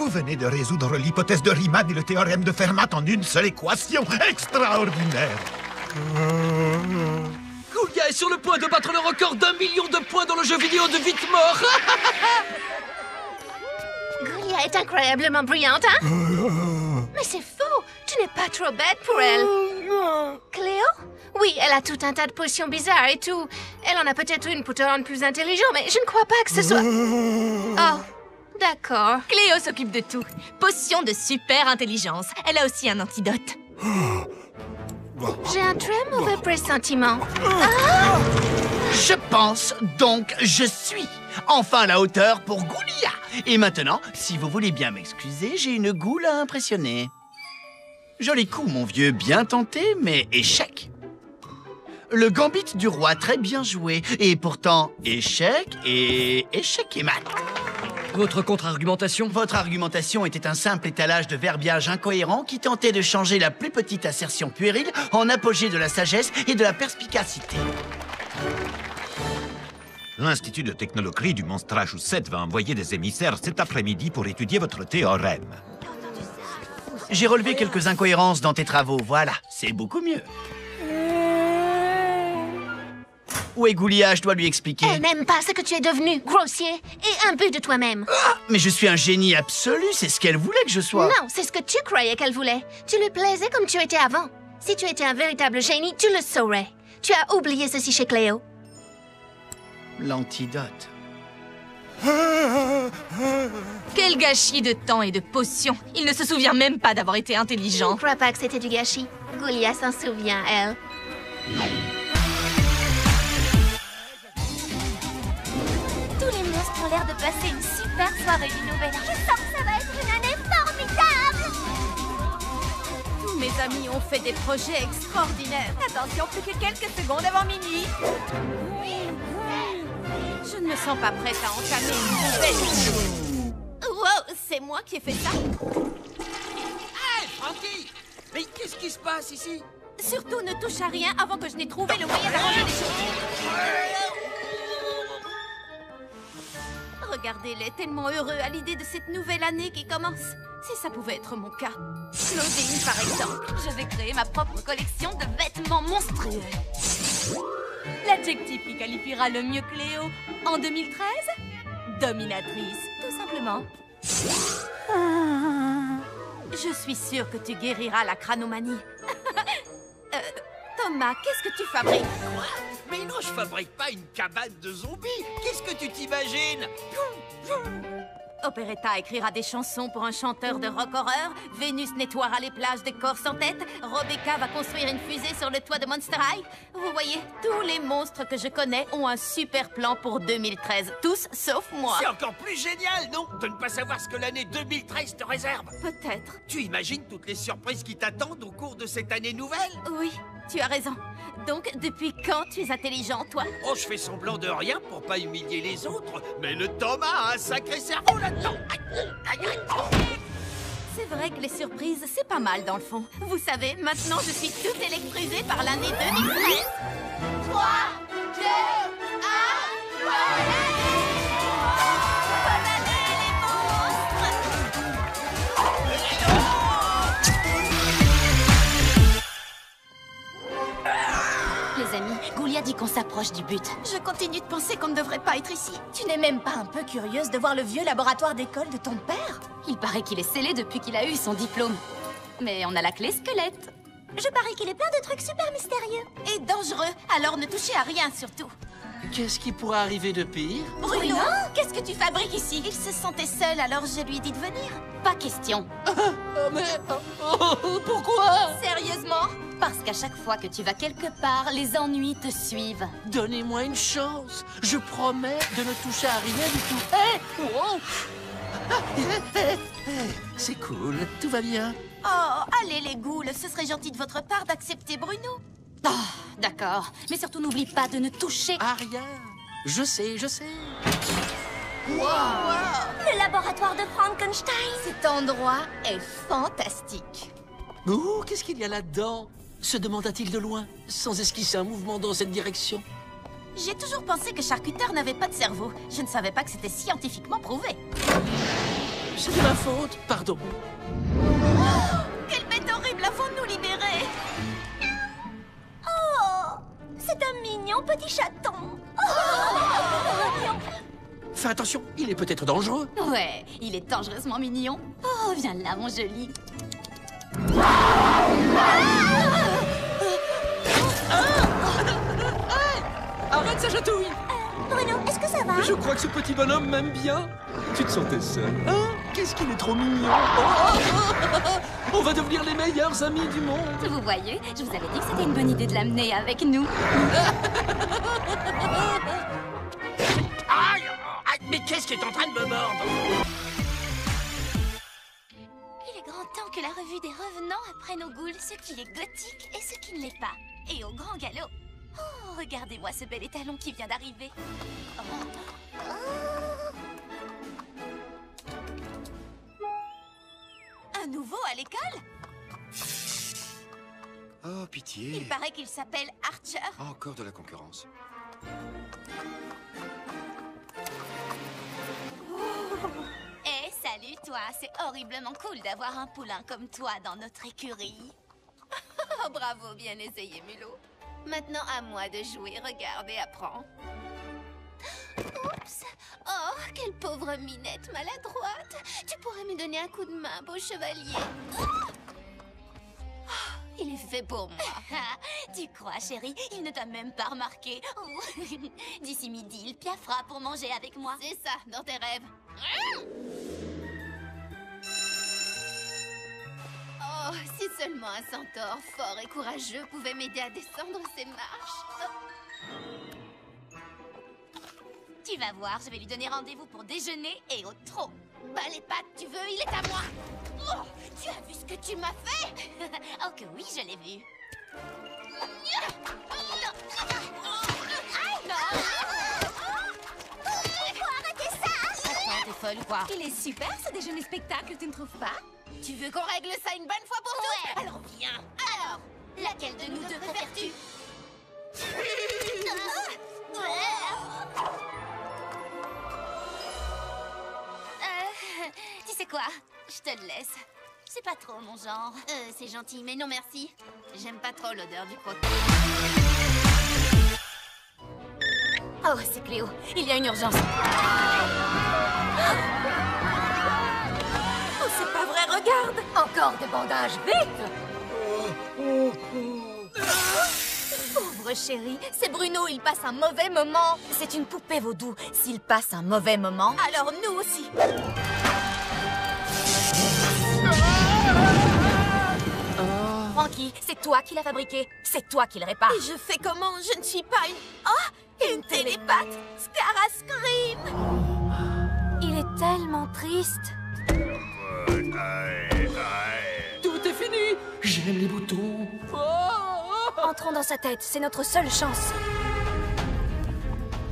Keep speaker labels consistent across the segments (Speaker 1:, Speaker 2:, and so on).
Speaker 1: Vous venez de résoudre l'hypothèse de Riemann et le théorème de Fermat en une seule équation. Extraordinaire.
Speaker 2: Goulia est sur le point de battre le record d'1 million de points dans le jeu vidéo de vite mort.
Speaker 3: Goulia est incroyablement brillante, hein? Mais c'est faux! Tu n'es pas trop bête pour elle. Cléo? Oui, elle a tout un tas de potions bizarres et tout. Elle en a peut-être une pour te rendre plus intelligent, mais je ne crois pas que ce soit... Oh, d'accord.
Speaker 4: Cléo s'occupe de tout. Potion de super intelligence. Elle a aussi un antidote.
Speaker 3: J'ai un très mauvais pressentiment.
Speaker 5: Je pense, donc je suis enfin à la hauteur pour Goulia. Et maintenant, si vous voulez bien m'excuser, j'ai une goule à impressionner. Joli coup, mon vieux, bien tenté, mais échec. Le gambit du roi, très bien joué. Et pourtant, échec et mat.
Speaker 2: Votre contre-argumentation?
Speaker 5: Votre argumentation était un simple étalage de verbiage incohérent qui tentait de changer la plus petite assertion puérile en apogée de la sagesse et de la perspicacité.
Speaker 1: L'Institut de technologie du Monstrage 7 va envoyer des émissaires cet après-midi pour étudier votre théorème.
Speaker 5: J'ai relevé quelques incohérences dans tes travaux, voilà, c'est beaucoup mieux. Où est Goulia? Je dois lui expliquer.
Speaker 3: Elle n'aime pas ce que tu es devenu, grossier et imbu de toi-même.
Speaker 5: Ah, mais je suis un génie absolu, c'est ce qu'elle voulait que je sois.
Speaker 3: Non, c'est ce que tu croyais qu'elle voulait. Tu lui plaisais comme tu étais avant. Si tu étais un véritable génie, tu le saurais. Tu as oublié ceci chez Cléo.
Speaker 5: L'antidote.
Speaker 4: Quel gâchis de temps et de potions. Il ne se souvient même pas d'avoir été
Speaker 3: Je ne
Speaker 4: intelligent.
Speaker 3: crois pas que c'était du gâchis. Goulia s'en souvient, elle.
Speaker 6: Tous les monstres ont l'air de passer une super soirée du Nouvel An. Je sens que ça va être une année formidable.
Speaker 7: Tous mes amis ont fait des projets extraordinaires. Attention, plus que quelques secondes avant minuit. Je ne me sens pas prête à entamer une nouvelle. Wow, c'est moi qui ai fait ça.
Speaker 2: Hey, Frankie! Mais qu'est-ce qui se passe ici?
Speaker 7: Surtout ne touche à rien avant que je n'ai trouvé le moyen d'arranger les choses. Regardez-les, tellement heureux à l'idée de cette nouvelle année qui commence. Si ça pouvait être mon cas. Claudine, par exemple. Je vais créer ma propre collection de vêtements monstrueux. L'adjectif qui qualifiera le mieux Cléo en 2013 ? Dominatrice, tout simplement. Je suis sûre que tu guériras la cranomanie. Thomas, qu'est-ce que tu fabriques?
Speaker 2: Quoi? Mais non, je fabrique pas une cabane de zombies. Qu'est-ce que tu t'imagines?
Speaker 7: Operetta écrira des chansons pour un chanteur de rock horreur. Vénus nettoiera les plages des corps sans tête. Rebecca va construire une fusée sur le toit de Monster High. Vous voyez, tous les monstres que je connais ont un super plan pour 2013. Tous sauf moi.
Speaker 2: C'est encore plus génial, non? De ne pas savoir ce que l'année 2013 te réserve.
Speaker 7: Peut-être.
Speaker 2: Tu imagines toutes les surprises qui t'attendent au cours de cette année nouvelle?
Speaker 7: Oui, tu as raison. Donc, depuis quand tu es intelligent, toi?
Speaker 2: Oh, je fais semblant de rien pour pas humilier les autres, mais le Thomas a un sacré cerveau là-dedans.
Speaker 7: C'est vrai que les surprises, c'est pas mal dans le fond. Vous savez, maintenant je suis toute électrisée par l'année 2013. 3, 2, 1, bonne année! Bonne année, les monstres!
Speaker 6: Les amis, Goulia dit qu'on s'approche du but.
Speaker 7: Je continue de penser qu'on ne devrait pas être ici.
Speaker 6: Tu n'es même pas un peu curieuse de voir le vieux laboratoire d'école de ton père? Il paraît qu'il est scellé depuis qu'il a eu son diplôme. Mais on a la clé squelette.
Speaker 7: Je parie qu'il est plein de trucs super mystérieux. Et dangereux, alors ne touchez à rien surtout.
Speaker 2: Qu'est-ce qui pourrait arriver de pire?
Speaker 7: Bruno, qu'est-ce que tu fabriques ici? Il se sentait seul, alors je lui ai dit de venir.
Speaker 6: Pas question.
Speaker 2: Pourquoi?
Speaker 7: Sérieusement?
Speaker 6: Parce qu'à chaque fois que tu vas quelque part, les ennuis te suivent.
Speaker 2: Donnez-moi une chance. Je promets de ne toucher à rien du tout. Hey! Wow! C'est cool, tout va bien.
Speaker 7: Oh, allez les ghouls, ce serait gentil de votre part d'accepter Bruno.
Speaker 6: Oh, d'accord. Mais surtout, n'oublie pas de ne toucher
Speaker 2: À rien. Je sais, je sais.
Speaker 6: le laboratoire de Frankenstein.
Speaker 4: Cet endroit est fantastique.
Speaker 2: Oh, qu'est-ce qu'il y a là-dedans? Se demanda-t-il de loin, sans esquisser un mouvement dans cette direction.
Speaker 7: J'ai toujours pensé que charcuteur n'avait pas de cerveau. Je ne savais pas que c'était scientifiquement prouvé.
Speaker 2: C'est de ma faute, pardon.
Speaker 7: Quelle bête horrible avant de nous libérer! Oh! C'est un mignon petit chaton! Oh!
Speaker 2: Fais attention, il est peut-être dangereux.
Speaker 6: Ouais, il est dangereusement mignon. Oh, viens là, mon joli.
Speaker 2: Arrête sa chatouille!
Speaker 7: Bruno, est-ce que ça va?
Speaker 2: Je crois que ce petit bonhomme m'aime bien. Tu te sentais seul, hein? Qu'est-ce qu'il est trop mignon! Oh, on va devenir les meilleurs amis du monde!
Speaker 6: Vous voyez, je vous avais dit que c'était une bonne idée de l'amener avec nous.
Speaker 5: Aïe! Mais qu'est-ce qui est en train de me mordre?
Speaker 7: Il est grand temps que la revue des revenants apprenne aux ghouls ce qui est gothique et ce qui ne l'est pas. Et au grand galop. Oh, regardez-moi ce bel étalon qui vient d'arriver. Un nouveau à l'école?
Speaker 8: Oh, pitié.
Speaker 7: Il paraît qu'il s'appelle Archer.
Speaker 8: Encore de la concurrence.
Speaker 7: Eh, salut toi, c'est horriblement cool d'avoir un poulain comme toi dans notre écurie. Oh, bravo, bien essayé, Mulot. Maintenant, à moi de jouer. Regarde et apprends. Oups. Oh, quelle pauvre minette maladroite. Tu pourrais me donner un coup de main, beau chevalier. Oh, il est fait pour moi. Tu crois, chérie? Il ne t'a même pas remarqué. Oh. D'ici midi, il piaffera pour manger avec moi. C'est ça, dans tes rêves. Oh, si seulement un centaure fort et courageux pouvait m'aider à descendre ces marches. Oh. Tu vas voir, je vais lui donner rendez-vous pour déjeuner et au trot. Bah les pattes, tu veux, il est à moi. Oh, tu as vu ce que tu m'as fait? Oh que oui, je l'ai vu. Faut arrêter ça! Attends, t'es folle ou quoi?
Speaker 4: Il est super ce déjeuner spectacle, tu ne trouves pas?
Speaker 7: Tu veux qu'on règle ça une bonne fois pour toutes? Ouais. Alors viens. Alors, laquelle de nous deux préfères-tu? Tu sais quoi? Je te le laisse. C'est pas trop mon genre. C'est gentil, mais non merci. J'aime pas trop l'odeur du croquis.
Speaker 6: Oh, c'est Cléo. Il y a une urgence.
Speaker 4: Oh, c'est pas vrai, regarde!
Speaker 6: Encore des bandages, vite! Pauvre chérie, c'est Bruno, il passe un mauvais moment. C'est une poupée vaudou. S'il passe un mauvais moment,
Speaker 4: Alors nous aussi!
Speaker 6: Frankie, c'est toi qui l'as fabriqué. C'est toi qui le répare.
Speaker 4: Et je fais comment? Je ne suis pas une... Oh! Une télépathe! Scara Scream!
Speaker 6: Il est tellement triste.
Speaker 2: Tout est fini! J'aime les boutons.
Speaker 6: Entrons dans sa tête, c'est notre seule chance.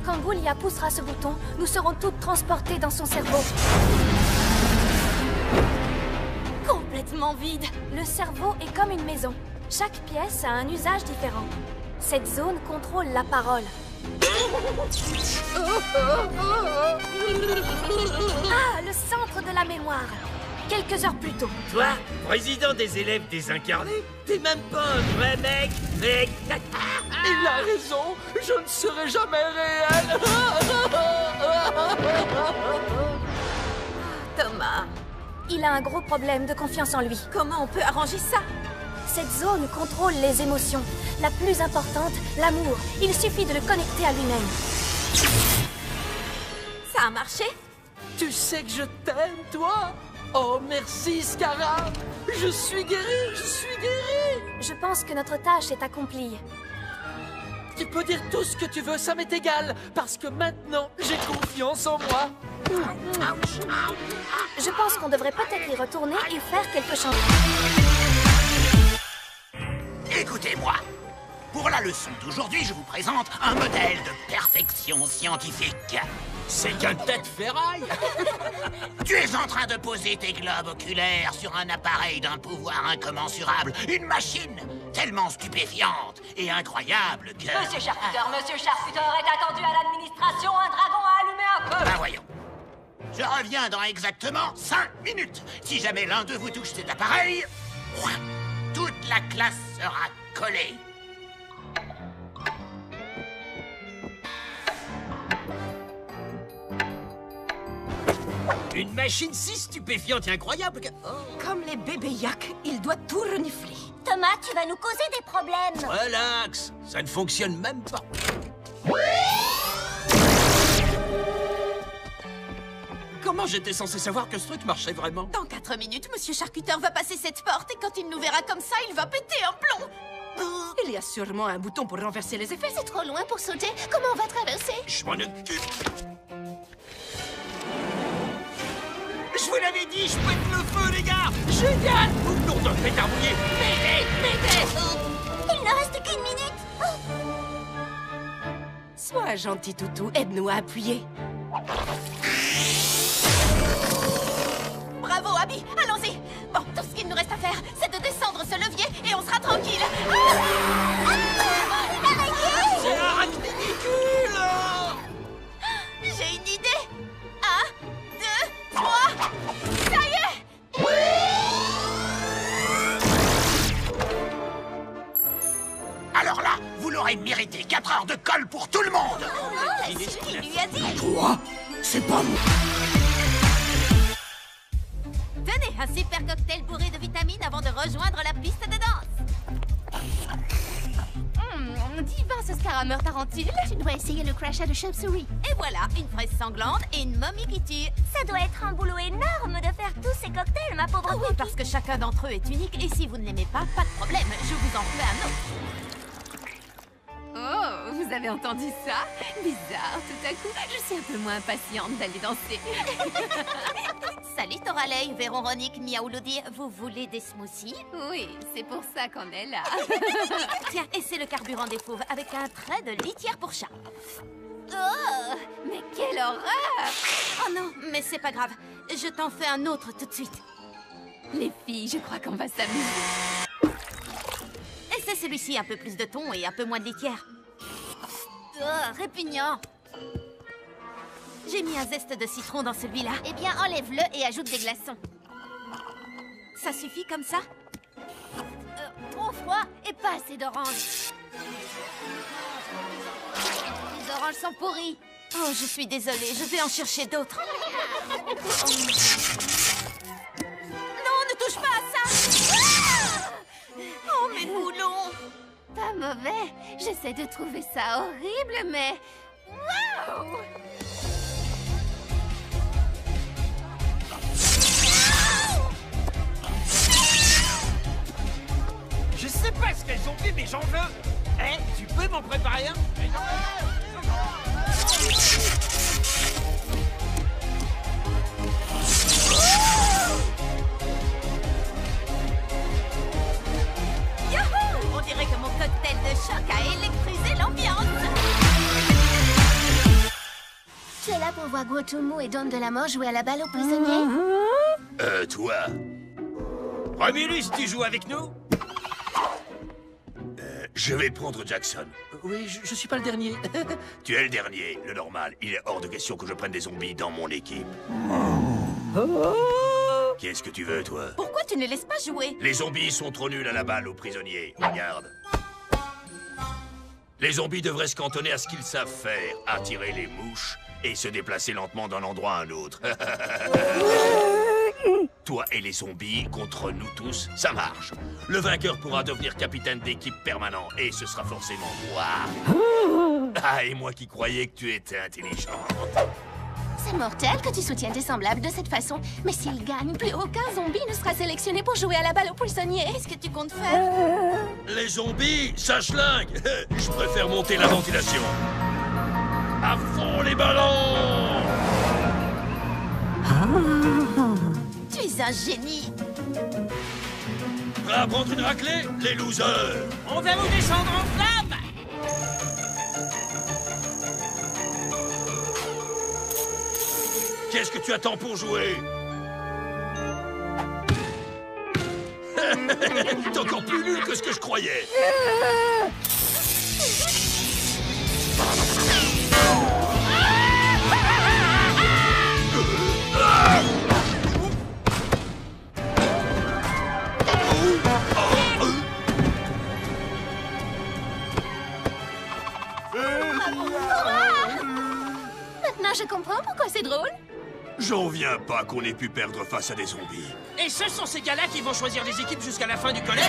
Speaker 6: Quand Goulia poussera ce bouton, nous serons toutes transportées dans son cerveau. Complètement vide. Le cerveau est comme une maison. Chaque pièce a un usage différent. Cette zone contrôle la parole. Ah, le centre de la mémoire. Quelques heures plus tôt.
Speaker 9: Toi, président des élèves désincarnés, t'es même pas un vrai mec, mec.
Speaker 2: Il a raison, je ne serai jamais réel.
Speaker 4: Thomas,
Speaker 6: Il a un gros problème de confiance en lui.
Speaker 4: comment on peut arranger ça?
Speaker 6: Cette zone contrôle les émotions. La plus importante, l'amour. Il suffit de le connecter à lui-même.
Speaker 4: Ça a marché?
Speaker 2: Tu sais que je t'aime, toi? Oh, merci, Scara. Je suis guéri, je suis guéri.
Speaker 6: Je pense que notre tâche est accomplie.
Speaker 2: Tu peux dire tout ce que tu veux, ça m'est égal. Parce que maintenant, j'ai confiance en moi.
Speaker 6: Je pense qu'on devrait peut-être y retourner et faire quelque chose.
Speaker 5: Écoutez-moi. Pour la leçon d'aujourd'hui, je vous présente un modèle de perfection scientifique.
Speaker 9: C'est qu'un tête ferraille.
Speaker 5: Tu es en train de poser tes globes oculaires sur un appareil d'un pouvoir incommensurable. Une machine tellement stupéfiante et incroyable que...
Speaker 10: Monsieur Charcuteur est attendu à l'administration. Un dragon a allumé un feu.
Speaker 5: Ben voyons. Je reviens dans exactement 5 minutes. Si jamais l'un de vous touche cet appareil, toute la classe sera collée.
Speaker 9: Une machine si stupéfiante et incroyable que...
Speaker 4: Comme les bébés yak, il doit tout renifler.
Speaker 7: Thomas, tu vas nous causer des problèmes.
Speaker 9: Relax, ça ne fonctionne même pas. Comment j'étais censé savoir que ce truc marchait vraiment?
Speaker 6: Dans 4 minutes, Monsieur Charcuteur va passer cette porte et quand il nous verra comme ça, il va péter un plomb.
Speaker 4: Il y a sûrement un bouton pour renverser les effets.
Speaker 3: C'est trop loin pour sauter. Comment on va traverser?
Speaker 9: Je m'en occupe. Je vous l'avais dit, je pète le feu, les gars! Génial! Nom de pétardouiller! M'aidez!
Speaker 7: Il ne reste qu'une minute.
Speaker 4: Sois un gentil toutou, aide-nous à appuyer.
Speaker 6: Bravo, Abby, allons-y. Bon, tout ce qu'il nous reste à faire, c'est de descendre ce levier et on sera tranquille.
Speaker 9: C'est un ridicule!
Speaker 6: J'ai une idée. 1, 2, 3. Ça y est!
Speaker 5: Alors là, vous l'aurez mérité. 4 heures de colle pour tout le monde.
Speaker 6: C'est ce qu'il lui a dit.
Speaker 5: Quoi? C'est pas moi.
Speaker 7: Tenez, un super cocktail bourré de vitamines avant de rejoindre la piste de danse.
Speaker 6: Divin ce scarameur tarentule.
Speaker 3: Tu dois essayer le crachat de chauve-souris.
Speaker 7: Et voilà, une fraise sanglante et une momie qui tue. Ça doit être un boulot énorme de faire tous ces cocktails, ma pauvre
Speaker 6: Ah oui, parce que chacun d'entre eux est unique et si vous ne l'aimez pas, pas de problème, je vous en fais un autre.
Speaker 10: Oh, vous avez entendu ça? Bizarre, tout à coup, je suis un peu moins impatiente d'aller danser.
Speaker 7: Salut Toralei, Véronique, Miaouloudi, vous voulez des smoothies?
Speaker 10: Oui, c'est pour ça qu'on est là.
Speaker 7: Tiens, et c'est le carburant des fauves avec un trait de litière pour chat.
Speaker 10: Oh, mais quelle horreur!
Speaker 7: Oh non, mais c'est pas grave, je t'en fais un autre tout de suite.
Speaker 10: Les filles, je crois qu'on va s'amuser.
Speaker 7: Et c'est celui-ci, un peu plus de thon et un peu moins de litière. Oh, répugnant. J'ai mis un zeste de citron dans celui-là.
Speaker 3: Eh bien, enlève-le et ajoute des glaçons.
Speaker 7: Ça suffit comme ça?
Speaker 3: Trop froid et pas assez d'oranges. Les oranges sont pourries.
Speaker 7: Oh, je suis désolée, je vais en chercher d'autres. Non, ne touche pas à ça! Oh, mes boulons!
Speaker 3: Pas mauvais. J'essaie de trouver ça horrible, mais... Waouh!
Speaker 9: Je sais pas ce qu'elles ont fait, mais j'en veux! Hein? Tu peux m'en préparer un?
Speaker 7: Yahoo! On dirait que mon cocktail de choc a électrisé l'ambiance!
Speaker 3: Tu es là pour voir Guotumu et Dawn de la Mort jouer à la balle aux prisonniers?
Speaker 9: Toi. Romulus, tu joues avec nous? Je vais prendre Jackson.
Speaker 2: Oui, je suis pas le dernier.
Speaker 9: Tu es le dernier, le normal. Il est hors de question que je prenne des zombies dans mon équipe. Qu'est-ce que tu veux, toi?
Speaker 6: Pourquoi tu ne laisses pas jouer?
Speaker 9: Les zombies sont trop nuls à la balle aux prisonniers. Regarde. Les zombies devraient se cantonner à ce qu'ils savent faire. Attirer les mouches et se déplacer lentement d'un endroit à un autre. Toi et les zombies contre nous tous, ça marche. Le vainqueur pourra devenir capitaine d'équipe permanent et ce sera forcément moi. Ah, et moi qui croyais que tu étais intelligent.
Speaker 3: C'est mortel que tu soutiennes tes semblables de cette façon. Mais s'ils gagnent, plus aucun zombie ne sera sélectionné pour jouer à la balle aux prisonniers.
Speaker 6: Qu'est-ce que tu comptes faire?
Speaker 9: Les zombies, ça schlingue. Je préfère monter la ventilation. À fond les ballons!
Speaker 6: Tu es un génie!
Speaker 9: Prêt à prendre une raclée, les losers?
Speaker 11: On va vous descendre en flammes!
Speaker 9: Qu'est-ce que tu attends pour jouer? T'es encore plus nul que ce que je croyais.
Speaker 6: Maintenant, je comprends pourquoi c'est drôle.
Speaker 9: J'en viens pas qu'on ait pu perdre face à des zombies.
Speaker 11: Et ce sont ces gars-là qui vont choisir les équipes jusqu'à la fin du collège?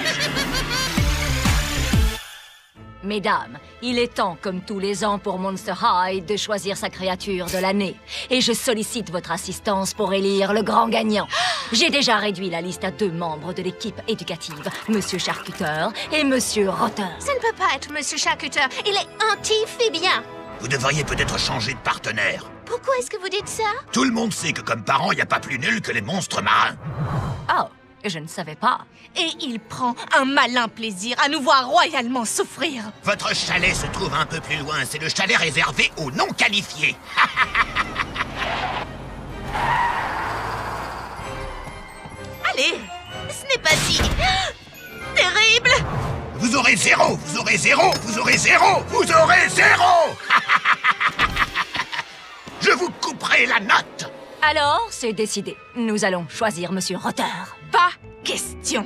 Speaker 12: Mesdames, il est temps, comme tous les ans pour Monster High, de choisir sa créature de l'année. Et je sollicite votre assistance pour élire le grand gagnant. J'ai déjà réduit la liste à 2 membres de l'équipe éducative, Monsieur Charcuteur et Monsieur Rotter.
Speaker 3: Ça ne peut pas être Monsieur Charcuteur. Il est anti-phébien.
Speaker 1: Vous devriez peut-être changer de partenaire.
Speaker 3: Pourquoi est-ce que vous dites ça?
Speaker 1: Tout le monde sait que comme parent, il n'y a pas plus nul que les monstres marins.
Speaker 12: Oh, je ne savais pas.
Speaker 4: Et il prend un malin plaisir à nous voir royalement souffrir.
Speaker 1: Votre chalet se trouve un peu plus loin. C'est le chalet réservé aux non qualifiés.
Speaker 4: Allez, ce n'est pas si... terrible.
Speaker 1: Vous aurez 0, vous aurez 0, vous aurez 0, vous aurez 0. Je vous couperai la note.
Speaker 12: Alors, c'est décidé. Nous allons choisir Monsieur Rotter.
Speaker 4: Pas question.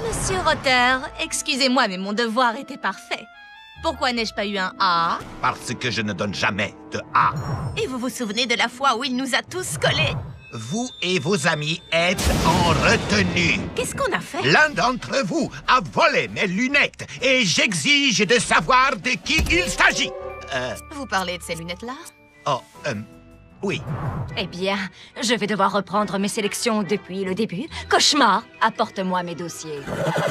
Speaker 4: Monsieur Rotter, excusez-moi, mais mon devoir était parfait. Pourquoi n'ai-je pas eu un A?
Speaker 1: Parce que je ne donne jamais de A.
Speaker 4: Et vous vous souvenez de la fois où il nous a tous collés?
Speaker 1: Vous et vos amis êtes en retenue.
Speaker 4: Qu'est-ce qu'on a fait?
Speaker 1: L'un d'entre vous a volé mes lunettes et j'exige de savoir de qui il s'agit.
Speaker 4: Vous parlez de ces lunettes-là?
Speaker 1: Oh, oui.
Speaker 12: Eh bien, je vais devoir reprendre mes sélections depuis le début. Cauchemar, apporte-moi mes dossiers.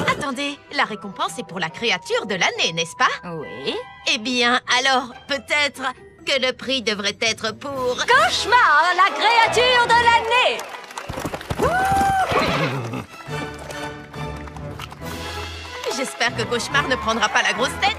Speaker 4: Attendez, la récompense est pour la créature de l'année, n'est-ce pas?
Speaker 12: Oui.
Speaker 4: Eh bien, alors, peut-être que le prix devrait être pour...
Speaker 12: Cauchemar, la créature de l'année!
Speaker 4: J'espère que Cauchemar ne prendra pas la grosse tête.